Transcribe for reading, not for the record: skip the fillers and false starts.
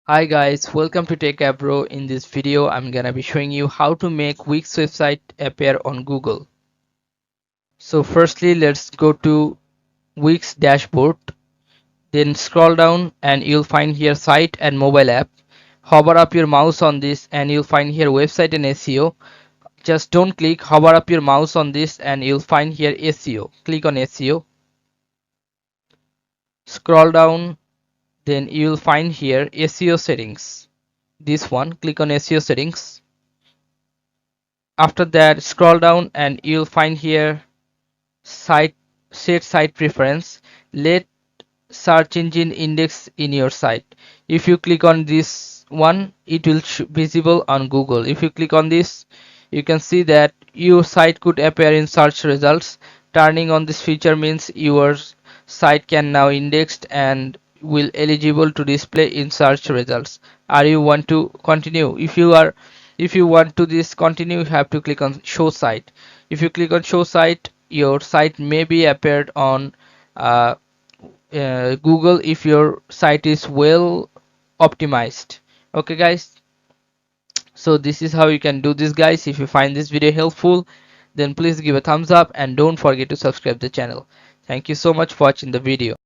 Hi guys, welcome to Techavro. In this video, I'm gonna be showing you how to make Wix website appear on Google. So firstly, let's go to Wix dashboard. Then scroll down and you'll find here site and mobile app. Hover up your mouse on this and you'll find here website and SEO. Just don't click, hover up your mouse on this and you'll find here SEO. Click on SEO. Scroll down, then you'll find here SEO settings. This one, click on SEO settings. After that, scroll down and you'll find here site set site preference. Let search engine index in your site. If you click on this one, it will visible on Google. If you click on this, you can see that your site could appear in search results. Turning on this feature means your site can now indexed and will eligible to display in search results. Are you want to continue? If you want to this continue, you have to click on show site. If you click on show site, your site may be appeared on Google if your site is well optimized. Okay guys, so this is how you can do this guys. If you find this video helpful, then please give a thumbs up and don't forget to subscribe the channel. Thank you so much for watching the video.